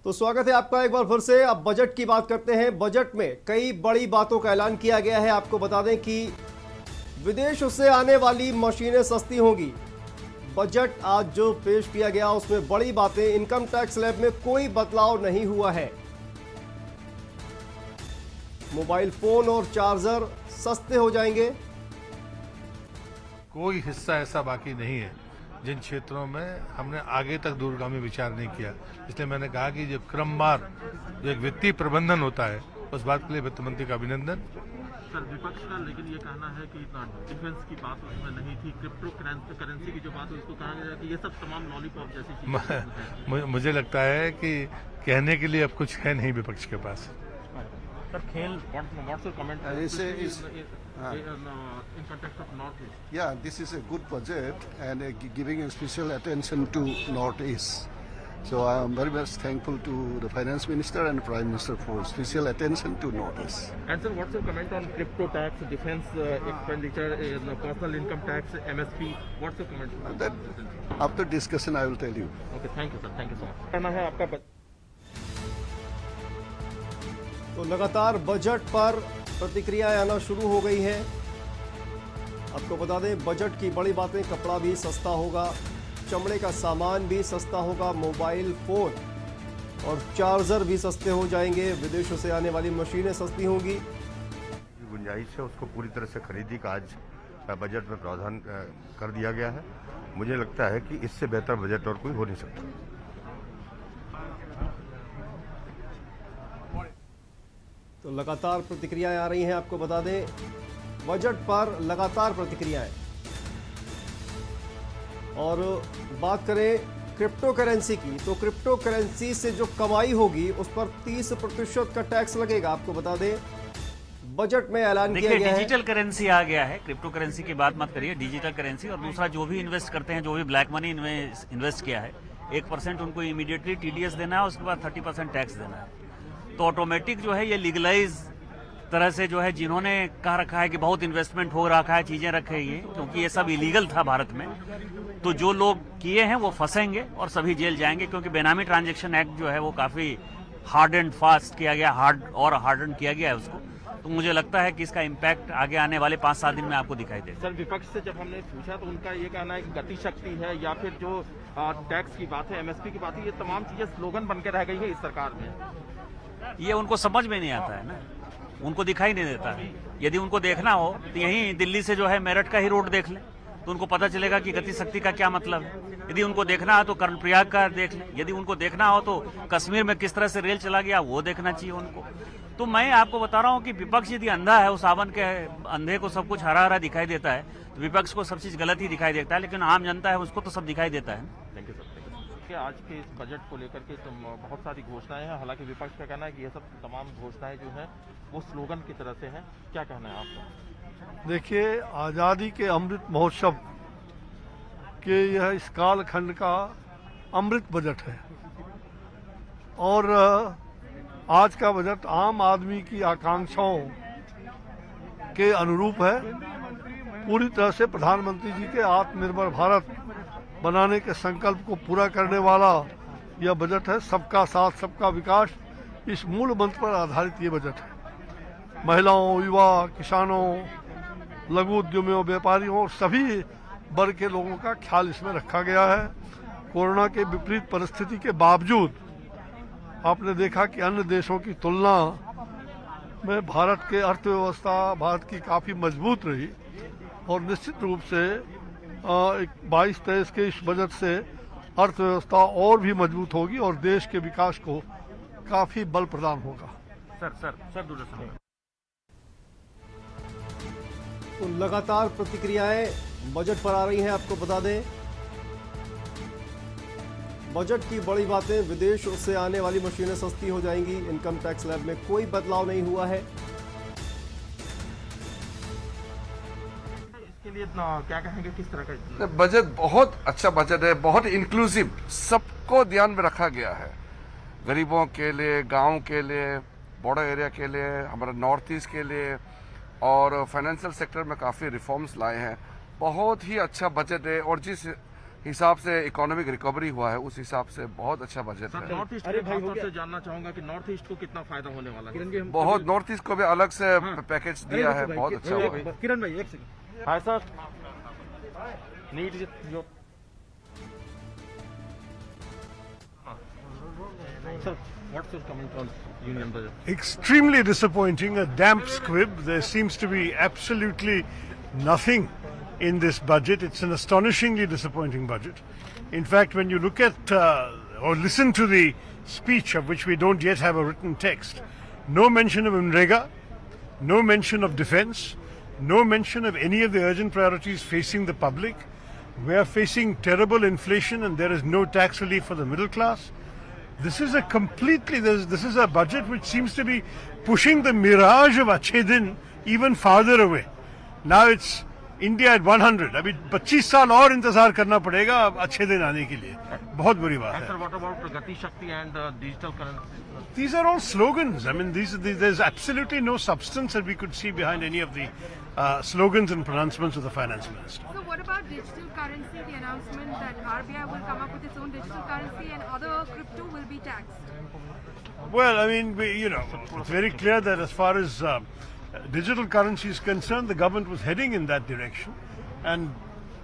तो स्वागत है आपका एक बार फिर से। अब बजट की बात करते हैं। बजट में कई बड़ी बातों का ऐलान किया गया है। आपको बता दें कि विदेश से आने वाली मशीनें सस्ती होंगी। बजट आज जो पेश किया गया उसमें बड़ी बातें। इनकम टैक्स स्लैब में कोई बदलाव नहीं हुआ है। मोबाइल फोन और चार्जर सस्ते हो जाएंगे। कोई हिस्सा ऐसा बाकी नहीं है जिन क्षेत्रों में हमने आगे तक दूरगामी विचार नहीं किया। इसलिए मैंने कहा कि जो क्रमवार जो एक वित्तीय प्रबंधन होता है उस बात के लिए वित्त मंत्री का अभिनंदन। सर विपक्ष का लेकिन ये कहना है कि डिफेंस की बात उसमें नहीं थी, क्रिप्टो करेंसी की जो बात है उसको कहा गया कि ये सब तमाम लॉलीपॉप जैसी चीजें। मुझे लगता है कि कहने के लिए अब कुछ है नहीं विपक्ष के पास। सर खेल what's your comment in context of Northeast? Yeah, this is a good budget and giving a special attention to Northeast. So I am very much thankful to the Finance Minister and Prime Minister for special attention to Northeast. And sir, what's your comment on crypto tax, defense expenditure, personal income tax, MSP? What's your comment? That after discussion I will tell you. Okay, thank you sir, thank you so much. कहना है आपका तो लगातार budget पर प्रतिक्रियाएं आना शुरू हो गई है। आपको बता दें बजट की बड़ी बातें। कपड़ा भी सस्ता होगा, चमड़े का सामान भी सस्ता होगा, मोबाइल फोन और चार्जर भी सस्ते हो जाएंगे, विदेशों से आने वाली मशीनें सस्ती होंगी। गुंजाइश है उसको पूरी तरह से खरीदी का आज बजट में प्रावधान कर दिया गया है। मुझे लगता है कि इससे बेहतर बजट और कोई हो नहीं सकता। तो लगातार प्रतिक्रियाएं आ रही हैं। आपको बता दें बजट पर लगातार प्रतिक्रियाएं। और बात करें क्रिप्टो करेंसी की, तो क्रिप्टो करेंसी से जो कमाई होगी उस पर 30% का टैक्स लगेगा। आपको बता दें बजट में ऐलान किया गया है। डिजिटल करेंसी आ गया है, क्रिप्टो करेंसी की बात मत करिए, डिजिटल करेंसी। और दूसरा जो भी इन्वेस्ट करते हैं, जो भी ब्लैक मनी इन्वेस्ट किया है, 1% उनको इमीडिएटली TDS देना है, उसके बाद 30% टैक्स देना है। तो ऑटोमेटिक जो है ये लीगलाइज तरह से जो है, जिन्होंने कहा रखा है कि बहुत इन्वेस्टमेंट हो रखा है, चीजें रखे ये, क्योंकि ये सब इलीगल था भारत में, तो जो लोग किए हैं वो फंसेंगे और सभी जेल जाएंगे। क्योंकि बेनामी ट्रांजैक्शन एक्ट जो है वो काफी हार्ड एंड फास्ट किया गया, हार्डन किया गया है उसको। तो मुझे लगता है कि इसका इम्पैक्ट आगे आने वाले 5-7 दिन में आपको दिखाई देगा। सर विपक्ष से जब हमने पूछा तो उनका ये कहना है कि गति शक्ति है या फिर जो टैक्स की बात है, MSP की बात है, ये तमाम चीजें स्लोगन बन के रह गई है इस सरकार में। ये उनको समझ में नहीं आता है ना, उनको दिखाई नहीं देता है। यदि उनको देखना हो तो यहीं दिल्ली से जो है मेरठ का ही रोड देख लें, तो उनको पता चलेगा कि गति शक्ति का क्या मतलब है। यदि उनको देखना है तो कर्णप्रयाग का देख लें, यदि उनको देखना हो तो कश्मीर में किस तरह से रेल चला गया वो देखना चाहिए उनको। तो मैं आपको बता रहा हूँ कि विपक्ष यदि अंधा है, उस सावन के अंधे को सब कुछ हरा हरा दिखाई देता है, तो विपक्ष को सब चीज गलत ही दिखाई देता है, लेकिन आम जनता है उसको तो सब दिखाई देता है। Thank you sir. आज के इस बजट को लेकर के बहुत सारी घोषणाएं हैं, हालांकि विपक्ष का कहना है कि ये सब तमाम घोषणाएं जो हैं वो स्लोगन की तरह से हैं। क्या कहना है आपका? देखिए, आज़ादी के अमृत महोत्सव के यह इस कालखंड का अमृत बजट है और आज का बजट आम आदमी की आकांक्षाओं के अनुरूप है। पूरी तरह से प्रधानमंत्री जी के आत्मनिर्भर भारत बनाने के संकल्प को पूरा करने वाला यह बजट है। सबका साथ सबका विकास, इस मूल मंत्र पर आधारित ये बजट है। महिलाओं, युवा, किसानों, लघु उद्यमियों, व्यापारियों और सभी वर्ग के लोगों का ख्याल इसमें रखा गया है। कोरोना के विपरीत परिस्थिति के बावजूद आपने देखा कि अन्य देशों की तुलना में भारत के अर्थव्यवस्था भारत की काफ़ी मजबूत रही और निश्चित रूप से 22-23 के इस बजट से अर्थव्यवस्था और भी मजबूत होगी और देश के विकास को काफी बल प्रदान होगा। सर दूसरा तो लगातार प्रतिक्रियाएं बजट पर आ रही हैं। आपको बता दें बजट की बड़ी बातें। विदेश से आने वाली मशीनें सस्ती हो जाएंगी। इनकम टैक्स स्लैब में कोई बदलाव नहीं हुआ है। के लिए क्या कहेंगे, किस तरह का बजट? बहुत अच्छा बजट है, बहुत इंक्लूसिव, सबको ध्यान में रखा गया है। गरीबों के लिए, गांव के लिए, बॉर्डर एरिया के लिए, हमारा नॉर्थ ईस्ट के लिए और फाइनेंशियल सेक्टर में काफ़ी रिफॉर्म्स लाए हैं। बहुत ही अच्छा बजट है और जिस हिसाब से इकोनॉमिक रिकवरी हुआ है, उस हिसाब से बहुत अच्छा बजट है। नॉर्थ ईस्ट के खासतौर से जानना चाहूंगा कि नॉर्थ ईस्ट को कितना फायदा होने वाला है। बहुत नॉर्थ ईस्ट को भी अलग से पैकेज दिया है, बहुत अच्छा हुआ। किरण भाई एक second. Hi sir, need your sir, what's your comment on union budget? Extremely disappointing, a damp squib. There seems to be absolutely nothing in this budget. It's an astonishingly disappointing budget. In fact, when you look at or listen to the speech, of which we don't yet have a written text, no mention of MNREGA, no mention of defense, no mention of any of the urgent priorities facing the public. We are facing terrible inflation and there is no tax relief for the middle class. This is a this is a budget which seems to be pushing the mirage of Achhe Din even farther away. Now it's India at 100. अभी 25 साल और इंतजार करना पड़ेगा अच्छे दिन आने के लिए। बहुत बुरी बात है। Sir, what about Gati Shakti and digital currency? These are all slogans. I mean, there's absolutely no substance that we could see behind any of the slogans and pronouncements of the finance minister. So what about digital currency, the announcement that RBI will come up with its own digital currency and other crypto will be taxed? Well, I mean, it's very clear that as far as digital currency is concerned, the government was heading in that direction. And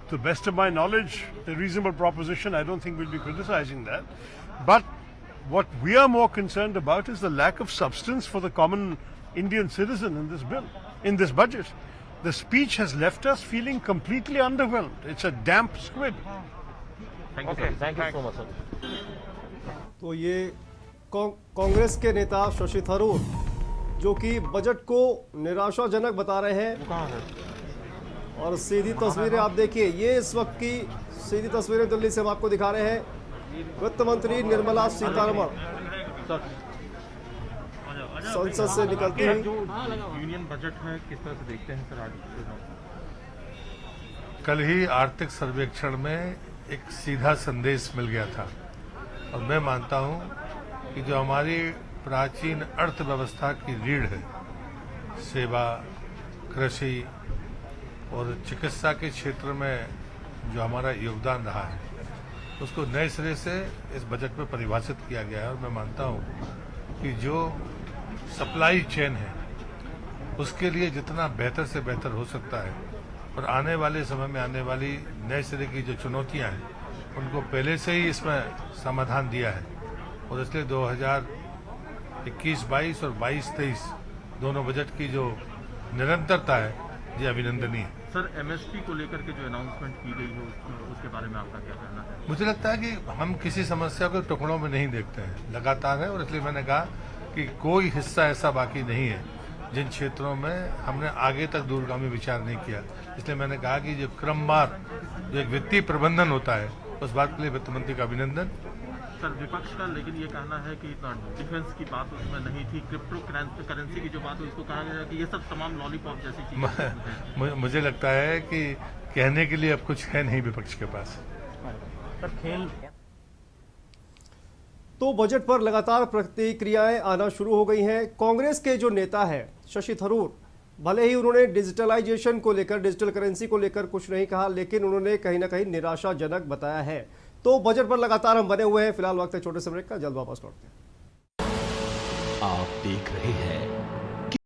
to the best of my knowledge, a reasonable proposition, I don't think we'll be criticizing that. But what we are more concerned about is the lack of substance for the common Indian citizen in this bill, in this budget. The speech has left us feeling completely underwhelmed. It's a damp squib. Thank you, sir. Thank you so much, sir. तो ये कांग्रेस के नेता शशि थरूर जो कि budget को निराशाजनक बता रहे हैं और सीधी तस्वीरें आप देखिए, ये इस वक्त की सीधी तस्वीरें दिल्ली से हम आपको दिखा रहे हैं। वित्त मंत्री निर्मला सीतारमण संसद से निकलती हुई। जो यूनियन बजट है किस तरह से देखते हैं सर आज? कल ही आर्थिक सर्वेक्षण में एक सीधा संदेश मिल गया था और मैं मानता हूं कि जो हमारी प्राचीन अर्थव्यवस्था की रीढ़ है, सेवा, कृषि और चिकित्सा के क्षेत्र में जो हमारा योगदान रहा है, उसको नए सिरे से इस बजट में परिभाषित किया गया है। और मैं मानता हूं कि जो सप्लाई चेन है उसके लिए जितना बेहतर से बेहतर हो सकता है और आने वाले समय में आने वाली नए सिरे की जो चुनौतियां हैं उनको पहले से ही इसमें समाधान दिया है। और इसलिए 2021-22 और 22-23 दोनों बजट की जो निरंतरता है ये अभिनंदनीय है। सर, एमएसपी को लेकर के जो अनाउंसमेंट की गई है उसके बारे में आपका क्या कहना है? मुझे लगता है कि हम किसी समस्या को टुकड़ों में नहीं देखते हैं, लगातार है। और इसलिए मैंने कहा कि कोई हिस्सा ऐसा बाकी नहीं है जिन क्षेत्रों में हमने आगे तक दूरगामी विचार नहीं किया। इसलिए मैंने कहा कि जो क्रमवार जो एक वित्तीय प्रबंधन होता है उस बात के लिए वित्त मंत्री का अभिनंदन। सर, विपक्ष का लेकिन ये कहना है कि डिफेंस की बात उसमें नहीं थी, क्रिप्टो करेंसी की जो बात है उसको कहा गया कि ये सब तमाम लॉलीपॉप जैसी चीजें। मुझे लगता है कि कहने के लिए अब कुछ है नहीं विपक्ष के पास। सर, खेल तो बजट पर लगातार प्रतिक्रियाएं आना शुरू हो गई हैं। कांग्रेस के जो नेता है शशि थरूर, भले ही उन्होंने डिजिटलाइजेशन को लेकर, डिजिटल करेंसी को लेकर कुछ नहीं कहा, लेकिन उन्होंने कहीं ना कहीं निराशाजनक बताया है। तो बजट पर लगातार हम बने हुए हैं। फिलहाल वक्त है छोटे से ब्रेक का, जल्द वापस लौटते हैं। आप देख रहे हैं